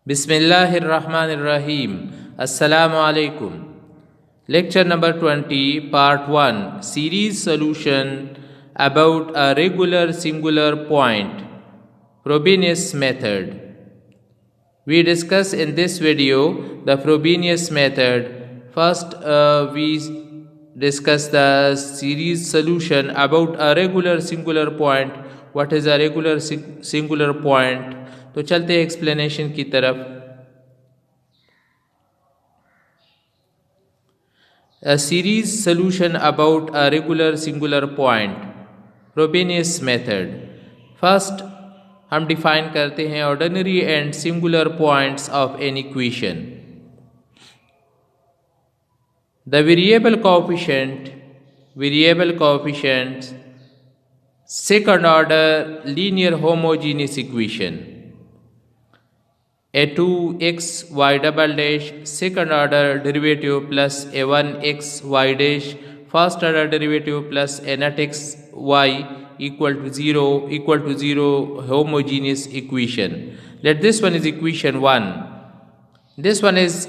Bismillahirrahmanirrahim. Assalamu alaikum. Lecture number 20, part 1, series solution about a regular singular point, Frobenius method. We discuss in this video the Frobenius method. First, we discuss the series solution about a regular singular point. What is a regular singular point? तो चलते हैं explanation की तरफ. A series solution about a regular singular point, Frobenius method. First हम define करते हैं ordinary and singular points of an equation. The variable coefficient second order linear homogeneous equation. A2x y double dash second order derivative plus a1x y dash first order derivative plus a naught x y equal to 0 homogeneous equation. Let this one is equation 1. This one is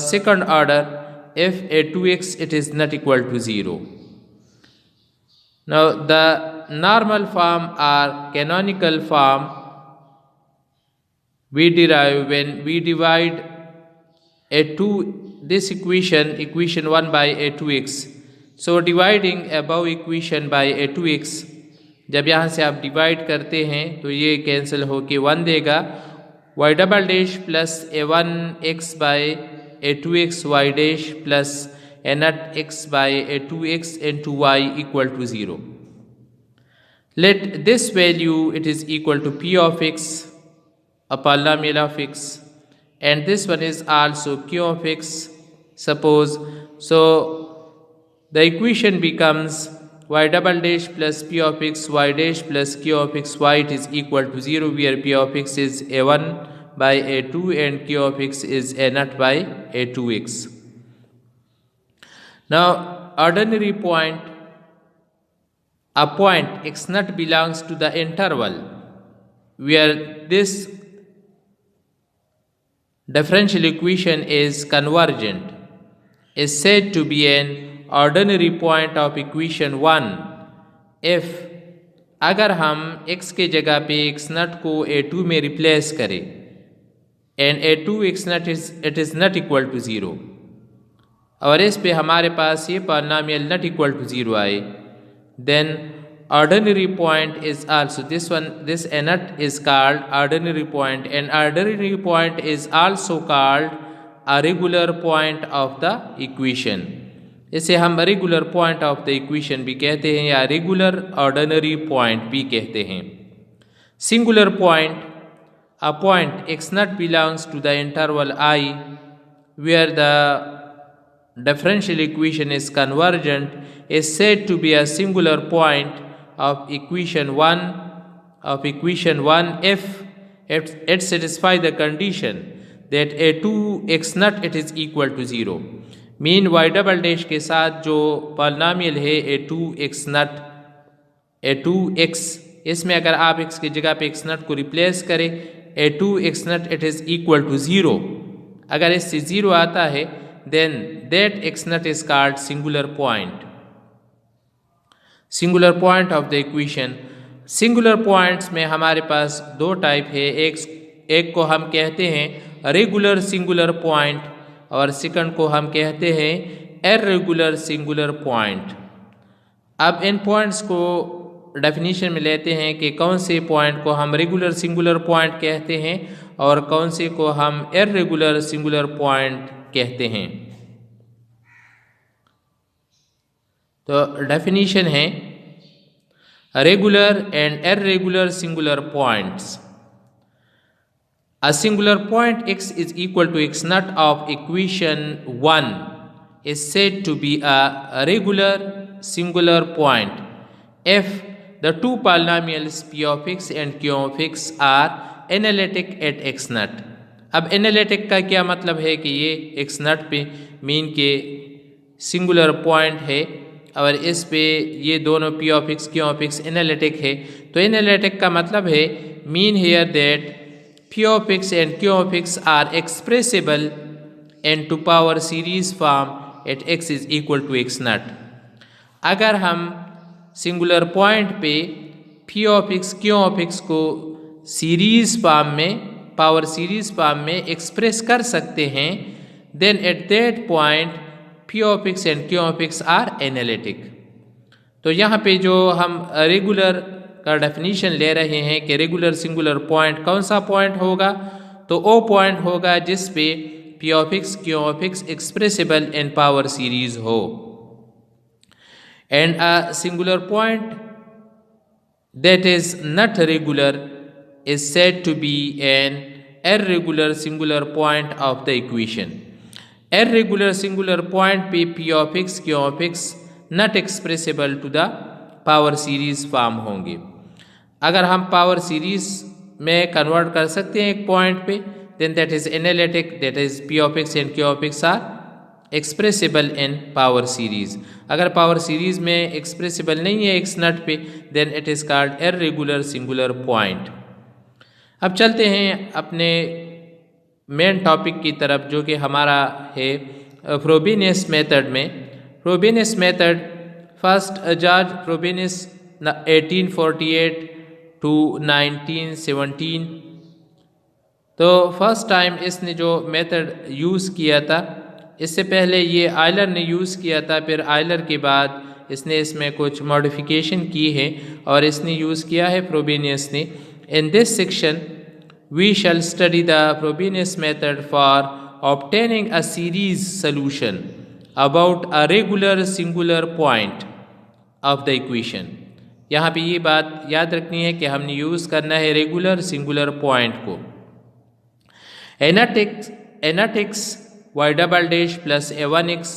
second order if a2x it is not equal to 0. Now the normal form or canonical form we derive when we divide this equation 1 by a2x. So dividing above equation by a2x, जब यहाँ से आप divide करते हैं तो ये cancel होके 1 देगा. y double dash plus a1x by a2x y dash plus a naught x by a2x into y equal to 0. Let this value it is equal to p of x, a polynomial of x, and this one is also q of x. Suppose so the equation becomes y double dash plus p of x y dash plus q of x y it is equal to 0, where p of x is a1 by a2 and q of x is a naught by a2x. Now ordinary point, a point x naught belongs to the interval where this differential equation is convergent, is said to be an ordinary point of equation 1 if अगर हम x के जगह पे x naught को a2 में replace करें and a2 x naught is not equal to 0, और इस पे हमारे पास ये पॉलिनोमियल not equal to 0 आए, then ordinary point is also this one. This a naught is called ordinary point, and ordinary point is also called a regular point of the equation. इसे हम regular point of the equation भी कहते हैं या regular ordinary point भी कहते हैं. Singular point, a point x naught belongs to the interval I where the differential equation is convergent, is said to be a singular point of equation 1 if it satisfies the condition that a2 x naught it is equal to 0. Mean y double dash के साथ जो polynomial है a2x naught a2x, इसमें अगर आप x की जगह पे x naught को रिप्लेस करें a2x naught it is equal to 0, अगर इससे 0 आता है then that x naught is called singular point. Singular point of the equation. Singular points में हमारे पास दो टाइप है. एक को हम कहते हैं रेगुलर सिंगुलर पॉइंट और सेकंड को हम कहते हैं इर्रेगुलर सिंगुलर पॉइंट. अब इन पॉइंट्स को डेफिनेशन में लेते हैं कि कौन से पॉइंट को हम रेगुलर सिंगुलर पॉइंट कहते हैं और कौन से को हम इर्रेगुलर सिंगुलर पॉइंट कहते हैं. तो डेफिनेशन है regular and irregular singular points. A singular point x is equal to x naught of equation 1 is said to be a regular singular point if the two polynomials p of x and q of x are analytic at x naught. अब analytic का क्या मतलब है कि ये x naught पे mean के singular point है और इस पे ये दोनों p of x q of x analytic है. तो एनालिटिक का मतलब है mean here that P of x and Q of x are expressible in two power series form at x is equal to x naught। अगर हम singular point पे P of x Q of x को series form में, power series form में express कर सकते हैं, then at that point P of x and Q of x are analytic. तो यहाँ पे जो हम रेगुलर का डेफिनेशन ले रहे हैं कि रेगुलर सिंगुलर पॉइंट कौन सा पॉइंट होगा, तो वो पॉइंट होगा जिस पे P of x Q of x expressible in power series हो। And a singular point that is not regular is said to be an irregular singular point of the equation। irregular singular point पे P of x Q of x not expressible to the power series form होंगे। अगर हम power series में convert कर सकते हैं एक point पे, then that is analytic, that is P of x and Q of x are expressible in power series. अगर पावर सीरीज में एक्सप्रेसिबल नहीं है एक्स नट पे, then it is called irregular singular point. अब चलते हैं अपने मेन टॉपिक की तरफ, जो कि हमारा है फ्रोबेनियस मेथड में। Frobenius method, first George Frobenius 1848 to 1917। तो फर्स्ट टाइम इसने जो मेथड यूज़ किया था, इससे पहले ये आयलर ने यूज़ किया था, फिर आयलर के बाद इसने इसमें कुछ मॉडिफिकेशन की है और इसने यूज़ किया है फ्रोबेनियस ने। In this section we shall study the Frobenius method for obtaining a series solution about a regular singular point of the equation. यहाँ पे ये बात याद रखनी है कि हमने यूज़ करना है रेगुलर सिंगुलर पॉइंट को। एनाटिक्स y double dash plus a1x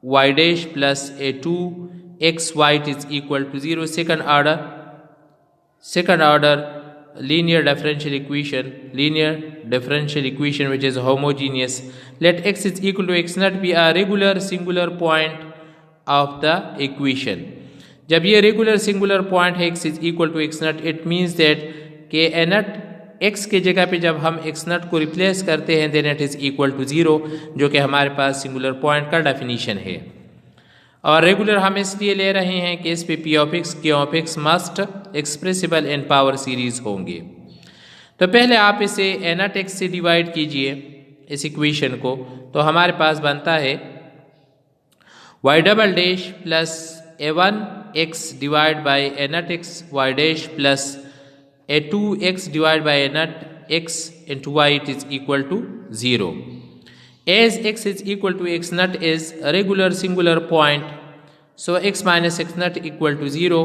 y dash plus a2xy is equal to 0। second order linear differential equation which is homogeneous। let x is equal to x naught be a regular singular point of the equation। जब ये regular singular point है x is equal to x naught, it means that कि a naught x के जगह पे जब हम x नट को रिप्लेस करते हैं, then it is equal to 0, जो कि हमारे पास सिंगुलर पॉइंट का डेफिनेशन है। और रेगुलर हम इसलिए ले रहे हैं कि इस पे P of x Q of x must expressible in power series होंगे। तो पहले आप इसे एनाट x से डिवाइड कीजिए इस इक्वेशन को, तो हमारे पास बनता है y double dash plus a1x divide by anat x y dash plus a2x divided by a naught x into y, it is equal to 0। as x is equal to x naught is a regular singular point, so x minus x naught equal to 0।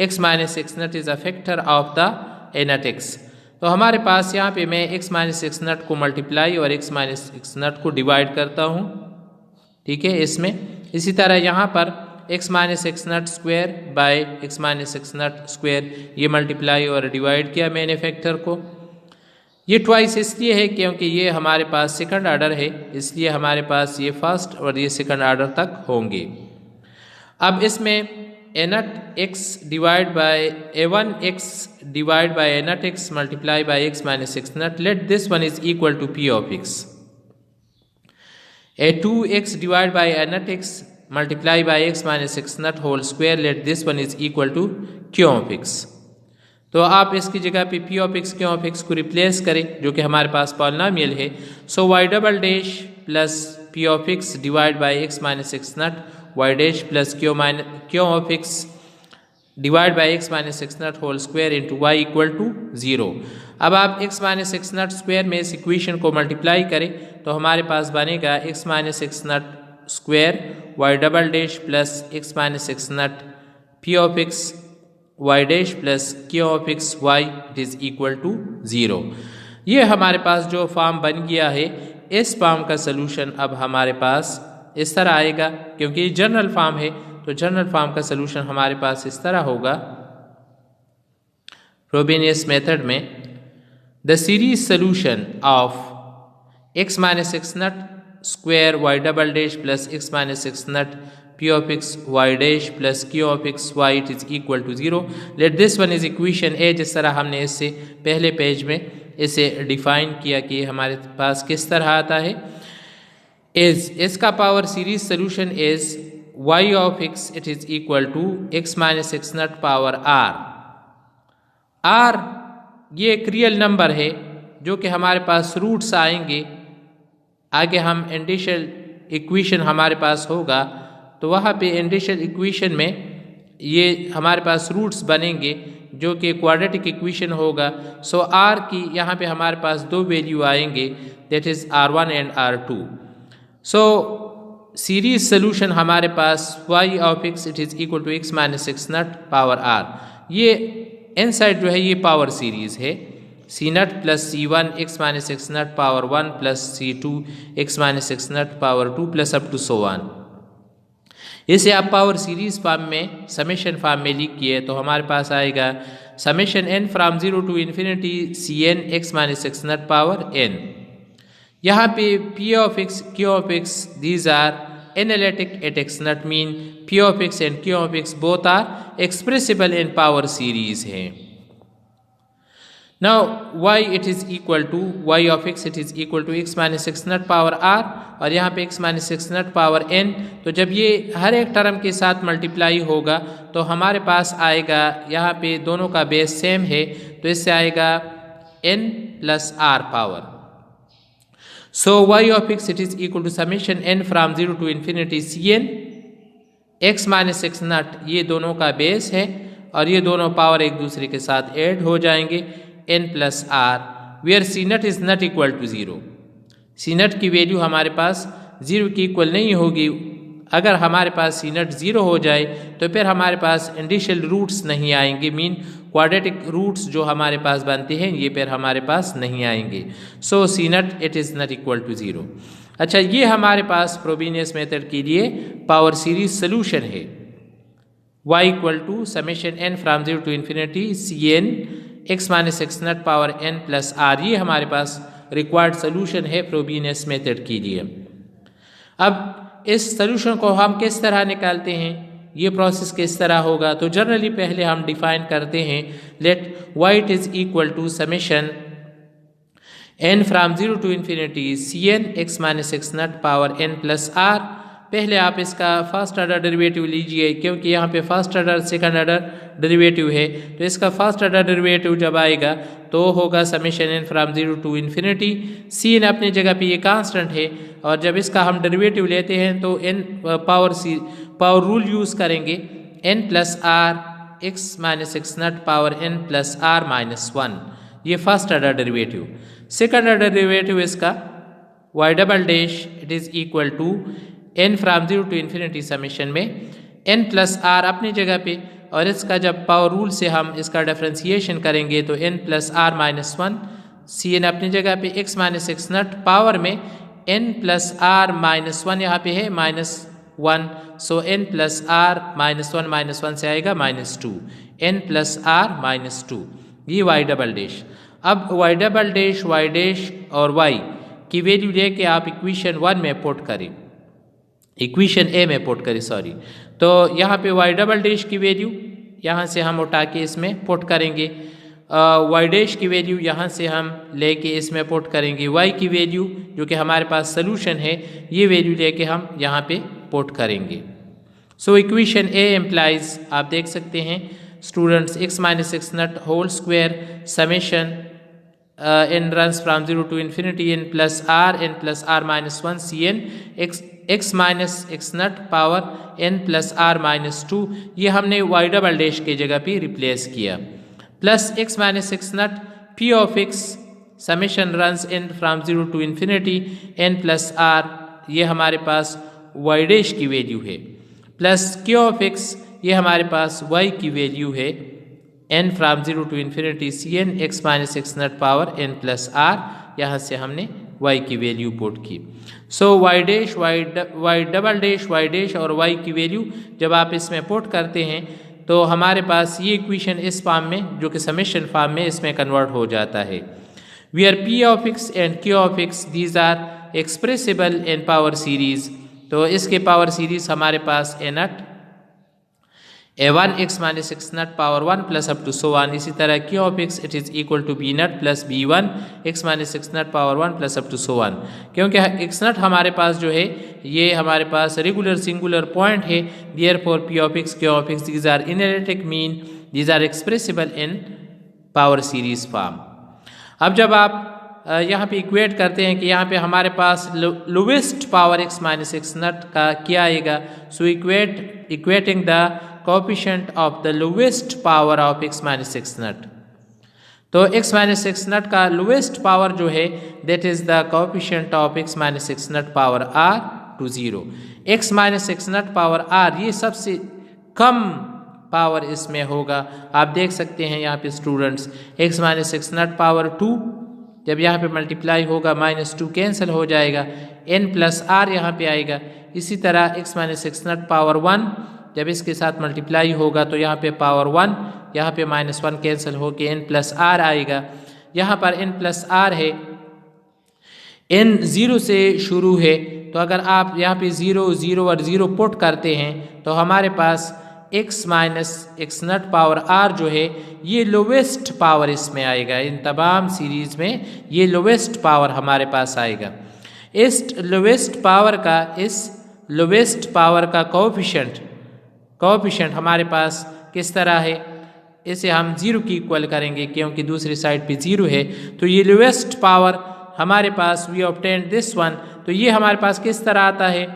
x minus x naught is a factor of the a naught x। तो हमारे पास यहाँ पे मैं x minus x naught को multiply और x minus x naught को divide करता हूँ, ठीक है इसमें। इसी तरह यहाँ पर x minus x naught square by x minus x naught square, ये मल्टीप्लाई और डिवाइड किया मैंने फैक्टर को। ये ट्वाइस इसलिए है क्योंकि ये हमारे पास सेकंड ऑर्डर है, इसलिए हमारे पास ये फर्स्ट और ये सेकंड ऑर्डर तक होंगे। अब इसमें a naught x divide by a1x divide by a naught x multiply by x minus x naught, let this one is equal to P of x। a2x divide by a naught x multiply by x minus x naught whole square, let this one is equal to Q of x। तो आप इसकी जगह पे P of x Q of x को replace करें, जो कि हमारे पास पॉलिनोमियल है। So y double dash plus P of x divide by x minus x naught y dash plus Q of x divide by x minus x naught whole square into y equal to 0। अब आप x minus x naught square में इस equation को multiply करें, तो हमारे पास बनेगा x minus x naught square y double dash plus x minus x naught P of x y dash plus Q of x y, it is equal to 0। ये हमारे पास जो फॉर्म बन गया है, इस फॉर्म का सलूशन अब हमारे पास इस तरह आएगा, क्योंकि ये जनरल फॉर्म है, तो जनरल फॉर्म का सलूशन हमारे पास इस तरह होगा। फ्रोबेनियस मेथड में the series solution of x minus x naught square y double dash plus x minus x naught P of x y dash plus Q of x y, it is equal to 0। Let this one is equation a, जिस तरह हमने इससे पहले page में इसे define किया कि हमारे पास किस तरह आता है। इसका power series solution is y of x it is equal to x minus x naught power r ये एक रियल नंबर है जो कि हमारे पास रूट्स आएंगे। आगे हम इंडिशियल इक्वेशन हमारे पास होगा तो वहाँ पे इंडिशियल इक्वेशन में ये हमारे पास रूट्स बनेंगे जो कि क्वाड्रेटिक इक्वेशन होगा। सो r की यहाँ पे हमारे पास दो वैल्यू आएंगे, that is r1 and r2। So series solution हमारे पास y of x it is equal to x minus x naught power r। ये इनसाइड जो है ये पावर सीरीज है, c naught plus c one x minus x naught power 1 plus c two x minus x naught power 2 plus up to so on. इसे आप power series form में summation form में लिखिए तो हमारे पास आएगा summation n from 0 to infinity c n x minus x naught power n। यहाँ पे p of x q of x these are analytic at x naught mean p of x and q of x both are expressible in power series है। Now y it is equal to y of x it is equal to x minus x naught power r और यहाँ पे x minus x naught power n। तो जब ये हर एक term के साथ मल्टीप्लाई होगा तो हमारे पास आएगा, यहाँ पे दोनों का बेस सेम है तो इससे आएगा n plus r power. So y of x it is equal to summation n from 0 to infinity cn x minus x not, ये दोनों का बेस है और ये दोनों पावर एक दूसरे के साथ ऐड हो जाएंगे n plus r where c naught is not equal to 0। C naught की वैल्यू हमारे पास 0 की इक्वल नहीं होगी। अगर हमारे पास सी नट 0 हो जाए तो फिर हमारे पास इंडिशियल रूट्स नहीं आएंगे, मीन क्वाड्रेटिक रूट्स जो हमारे पास बनते हैं ये फिर हमारे पास नहीं आएंगे। So c naught it is not equal to 0। अच्छा, ये हमारे पास फ्रोबेनियस मेथड के लिए पावर सीरीज सोल्यूशन है। y equal to summation n from 0 to infinity c n x minus x naught power n plus r, ये हमारे पास रिक्वायर्ड सोल्यूशन है फ्रोबेनियस मेथड के लिए। अब इस सोल्यूशन को हम किस तरह निकालते हैं, ये प्रोसेस किस तरह होगा, तो जनरली पहले हम डिफाइन करते हैं let y it is equal to summation n from 0 to infinity c n x minus x naught power n plus r। पहले आप इसका फर्स्ट ऑर्डर डेरिवेटिव लीजिए क्योंकि यहाँ पे first order second order derivative है, तो इसका फर्स्ट ऑर्डर डेरिवेटिव जब आएगा तो होगा summation n from 0 to infinity c n अपनी जगह पे ये कांस्टेंट है और जब इसका हम डेरिवेटिव लेते हैं तो n पावर रूल यूज़ करेंगे n plus r x minus x naught power n plus r minus 1, ये first order derivative. Second order derivative इसका y double dash it is equal to n from 0 to infinity summation में n plus r अपनी जगह पे और इसका जब power rule से हम इसका डिफरेंशिएशन करेंगे तो n plus r minus 1 c n अपनी जगह पे x minus x naught power में n प्लस r माइनस 1 यहाँ पे है minus 1, so n plus r minus 1 से आएगा minus 2, n plus r minus 2, ये y डबल डैश। अब y double dash y dash और y की वैल्यू लेके आप इक्वेशन 1 में पुट करें, इक्वेशन ए में पुट करें सॉरी, तो यहाँ पे y डबल डैश की वैल्यू यहाँ से हम उठा के इसमें पुट करेंगे, y डैश की वैल्यू यहाँ से हम लेके इसमें पुट करेंगे, y की वैल्यू जो कि हमारे पास सोल्यूशन है ये वैल्यू लेके हम यहाँ पे पुट करेंगे। सो इक्वेशन ए एम्प्लाइज आप देख सकते हैं students x minus x naught whole square summation n runs from 0 to infinity n plus r minus 1 cn x minus x naught power n plus r minus 2, ये हमने y double dash के जगह पे replace किया, plus x minus x naught p of x summation runs n from 0 to infinity n plus r, ये हमारे पास y dash की वैल्यू है, प्लस q ऑफ x ये हमारे पास y की वैल्यू है n from 0 to infinity c n x minus x naught power n plus r, यहाँ से हमने y की वैल्यू पुट की। So y dash y double dash y dash और y की वैल्यू जब आप इसमें पुट करते हैं तो हमारे पास ये इक्वेशन इस फॉर्म में जो कि समेशन फॉर्म में इसमें कन्वर्ट हो जाता है, where p of x and q of x these are expressible in power series. तो इसके पावर सीरीज हमारे पास a1 x minus x naught power 1 plus up to so on. इसी तरह q of x it is equal to b naught plus b1 x minus x naught power 1 plus up to so on. क्योंकि x naught हमारे पास जो है ये हमारे पास regular singular point है, therefore p of x q of x these are analytic mean, these are expressible in power series form. अब जब आप यहाँ पे इक्वेट करते हैं कि यहाँ पे हमारे पास lowest power x minus x naught का क्या आएगा, so equating the coefficient of the lowest power of x minus x naught. तो x माइनस x नट का लोवेस्ट पावर जो है that is the coefficient of x minus x naught power r to 0। x minus x naught power r ये सबसे कम power इसमें होगा। आप देख सकते हैं यहाँ पे students x minus x naught power 2 जब यहाँ पे मल्टीप्लाई होगा -2 कैंसिल हो जाएगा, n प्लस r यहाँ पे आएगा। इसी तरह x minus x naught power 1 जब इसके साथ मल्टीप्लाई होगा तो यहाँ पे पावर 1, यहाँ पे -1 कैंसिल होके n प्लस r आएगा। यहाँ पर n प्लस r है, n 0 से शुरू है, तो अगर आप यहाँ पे 0 0 और 0 पुट करते हैं तो हमारे पास x minus x naught power r जो है ये लोवेस्ट पावर इसमें आएगा। इन तमाम सीरीज में ये लोवेस्ट पावर हमारे पास आएगा। इस लोवेस्ट पावर का कोएफिशिएंट हमारे पास किस तरह है, इसे हम 0 की इक्वल करेंगे क्योंकि दूसरी साइड पे 0 है। तो ये लोवेस्ट पावर हमारे पास वी ऑब्टेन दिस वन, तो ये हमारे पास किस तरह आता है,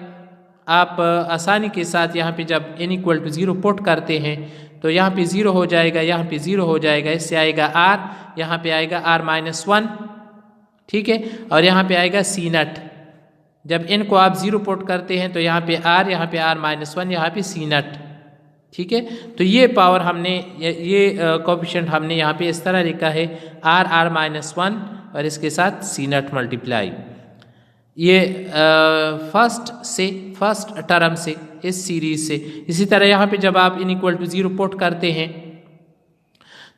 आप आसानी के साथ यहाँ पे जब n इक्वल टू 0 पुट करते हैं तो यहाँ पे 0 हो जाएगा, यहाँ पे 0 हो जाएगा, इससे आएगा r, यहाँ पे आएगा r माइनस 1, ठीक है, और यहाँ पे आएगा c नट। जब n को आप 0 पुट करते हैं तो यहाँ पे r, यहाँ पे r माइनस 1, यहाँ पे c नट, ठीक है। तो ये पावर हमने ये कोएफिशिएंट हमने यहाँ पे इस तरह लिखा है r माइनस 1 और इसके साथ c नट मल्टीप्लाई, ये फर्स्ट टर्म से इस सीरीज से। इसी तरह यहाँ पे जब आप n इक्वल टू 0 पुट करते हैं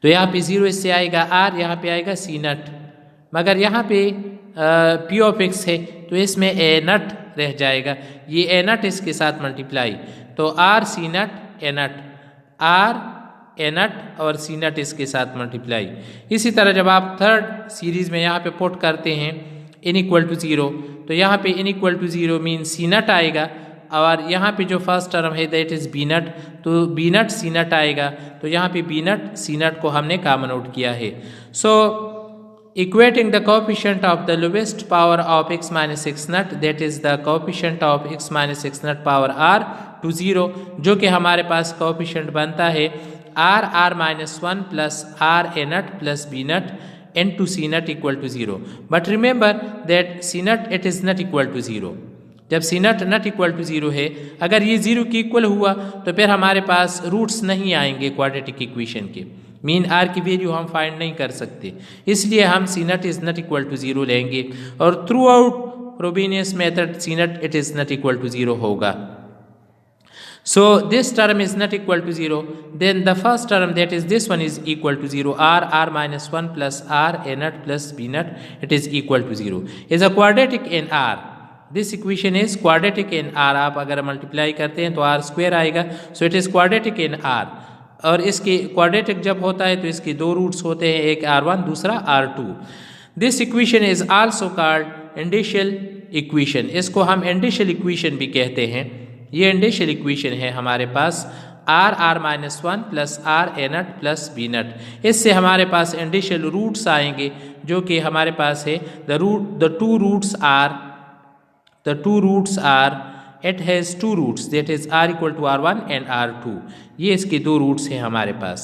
तो यहाँ पे 0 इससे आएगा r, यहाँ पे आएगा c नट, मगर यहाँ पे p ऑफ x है तो इसमें a नट रह जाएगा, ये a नट इसके साथ मल्टीप्लाई, तो r c nut a nut, r a नट और c नट इसके साथ मल्टीप्लाई। इसी तरह जब आप थर्ड सीरीज में यहाँ पे पुट करते हैं n इक्वल टू 0 तो यहाँ पे n equal to 0 mean c naught आएगा, और यहाँ पे जो फर्स्ट टर्म है दैट इज b नट, तो b नट c नट आएगा, तो यहाँ पे b नट c नट को हमने कॉमन आउट किया है। So equating the coefficient of the lowest power of x minus x naught that is the coefficient of x minus x naught power r to 0, जो कि हमारे पास कोएफिशिएंट बनता है r minus 1 plus r a naught plus b naught n to c naught equal to 0। But remember that c naught it is not equal to 0। जब c naught equal to 0 है, अगर ये 0 की इक्वल हुआ तो फिर हमारे पास रूट्स नहीं आएंगे क्वाड्रेटिक इक्वेशन के, मीन r की वैल्यू हम फाइंड नहीं कर सकते, इसलिए हम c naught is not equal to 0 लेंगे और throughout Frobenius method c naught it is not equal to 0 होगा। So this term is not equal to 0, then the first term that is this one is equal to 0, r minus 1 plus r a nut plus b nut, it is equal to 0, is a quadratic in r. This equation is quadratic in r, आप अगर multiply करते हैं तो r square आएगा, so it is quadratic in r। और इसके quadratic जब होता है तो इसके दो रूट्स होते हैं, एक r1 दूसरा r2। This equation is also called indicial equation, इसको हम इंडिशियल इक्वेशन भी कहते हैं। ये इंडिशियल इक्वेशन है हमारे पास r minus 1 plus r a naught plus b naught, इससे हमारे पास इंडिशियल रूट्स आएंगे जो कि हमारे पास है the two roots are it has two roots that is r equal to r1 and r2, ये इसके दो रूट्स हैं हमारे पास।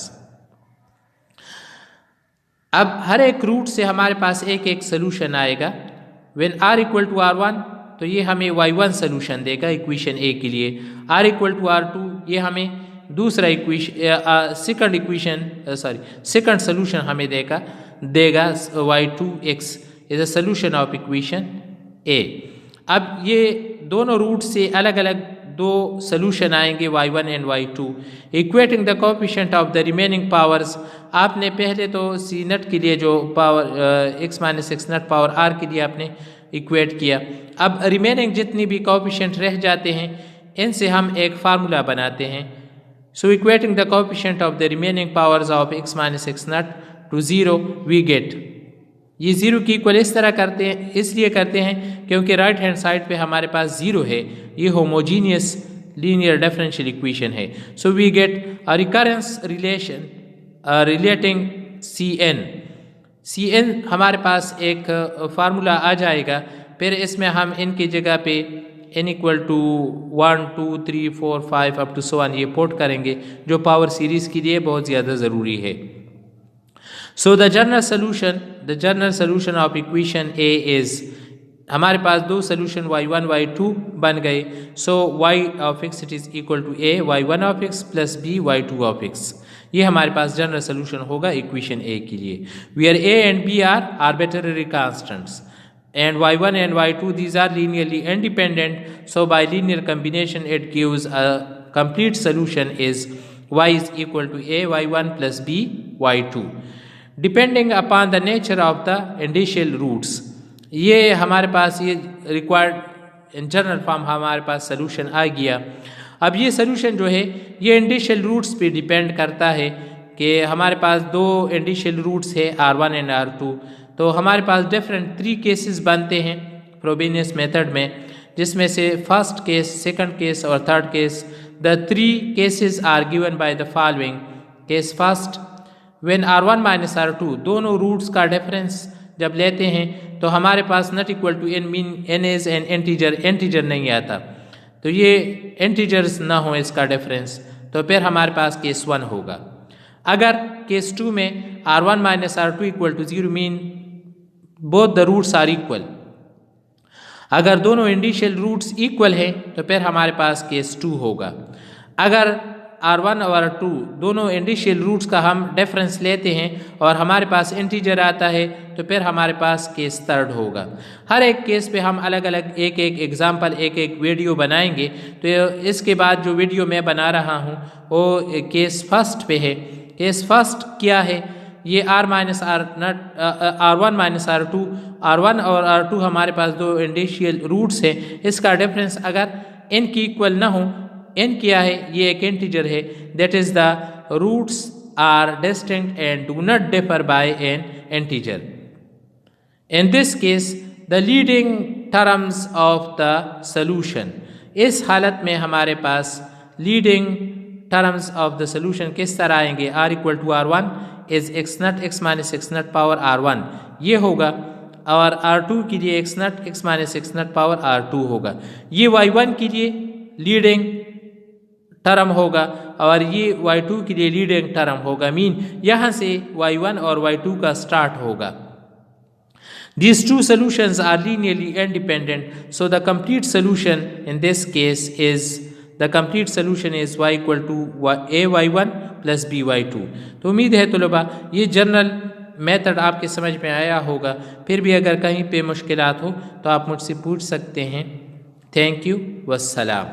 अब हर एक रूट से हमारे पास एक एक सोल्यूशन आएगा। When r equal to r1 तो ये हमें y1 सोल्यूशन देगा इक्वेशन ए के लिए, r इक्वल टू r2 ये हमें दूसरा सेकंड सोल्यूशन हमें देगा y2x is a solution of equation a. अब ये दोनों रूट से अलग अलग दो सोल्यूशन आएंगे y1 and y2। Equating the coefficient of the remaining powers, आपने पहले तो c नट के लिए जो power x minus x naught power r के लिए आपने इक्वेट किया, अब रिमेनिंग जितनी भी कोएफिशिएंट रह जाते हैं इनसे हम एक फार्मूला बनाते हैं So equating the coefficient of the remaining powers of x minus x naught to 0 we get, ये 0 की इक्वल इस तरह करते हैं, इसलिए करते हैं क्योंकि राइट हैंड साइड पे हमारे पास 0 है, ये होमोजीनियस लीनियर डिफरेंशियल इक्वेशन है. So we get a recurrence relation relating Cn हमारे पास एक फार्मूला आ जाएगा. फिर इसमें हम इनकी जगह पे n equal to 1 2 3 4 5 up to so on ये पुट करेंगे, जो पावर सीरीज के लिए बहुत ज़्यादा ज़रूरी है. So the general solution of equation A is, हमारे पास दो सोल्यूशन y1 y2 बन गए. So y of x it is equal to a y1 of x plus b y2 of x. ये हमारे पास जनरल सोल्यूशन होगा इक्वेशन A के लिए. Where a and b are arbitrary constants and y1 and y2 these are linearly independent. So by linear combination it gives a complete solution is y is equal to a y1 plus b y2 depending upon the nature of the initial roots. ये हमारे पास ये required in general form हमारे पास solution आ गया. अब ये solution जो है ये इंडिशियल रूट्स पे डिपेंड करता है कि हमारे पास दो इंडिशियल रूट्स है R1 एंड R2. तो हमारे पास डिफरेंट 3 केसेस बनते हैं फ्रोबेनियस मेथड में, जिसमें से फर्स्ट केस, सेकंड केस और third case. The 3 cases are given by the following. Case first, when R1 minus R2 दोनों रूट्स का डिफरेंस जब लेते हैं तो हमारे पास not equal to n mean n is an integer नहीं आता, तो ये इंटीजर्स ना हो इसका डिफरेंस, तो फिर हमारे पास केस 1 होगा. अगर केस 2 में R1 minus R2 equal to 0 mean both the roots are equal, अगर दोनों इंडिशियल रूट्स इक्वल है तो फिर हमारे पास केस 2 होगा. अगर R1 और R2 दोनों इंडिशियल रूट्स का हम डिफरेंस लेते हैं और हमारे पास इंटीजर आता है तो फिर हमारे पास केस 3 होगा. हर एक केस पे हम अलग अलग एक एग्जाम्पल एक वीडियो बनाएंगे. तो इसके बाद जो वीडियो मैं बना रहा हूँ वो केस फर्स्ट पे है. केस फर्स्ट क्या है, ये R1 माइनस R1 और R2 हमारे पास दो इंडिशियल रूट्स है, इसका डिफरेंस अगर n की इक्वल ना हो, n क्या है, ये एक इंटीजर है, that is the roots are distinct and do not differ by an integer. In this case the leading terms of the solution, इस हालत में हमारे पास leading terms of the solution किस तरह आएंगे, r equal to R1 is x naught x minus x naught power R1 ये होगा, और R2 के लिए x naught x minus x naught power R2 होगा. ये y1 के लिए लीडिंग टर्म होगा और ये y2 के लिए लीडिंग टर्म होगा. मीन यहाँ से y1 और y2 का स्टार्ट होगा. These two solutions are linearly independent, so the complete solution in this case is y equal to a y1 plus b y2. तो उम्मीद है तलबा ये जनरल मेथड आपके समझ में आया होगा. फिर भी अगर कहीं पे मुश्किलात हो तो आप मुझसे पूछ सकते हैं. Thank you, वस्सलाम.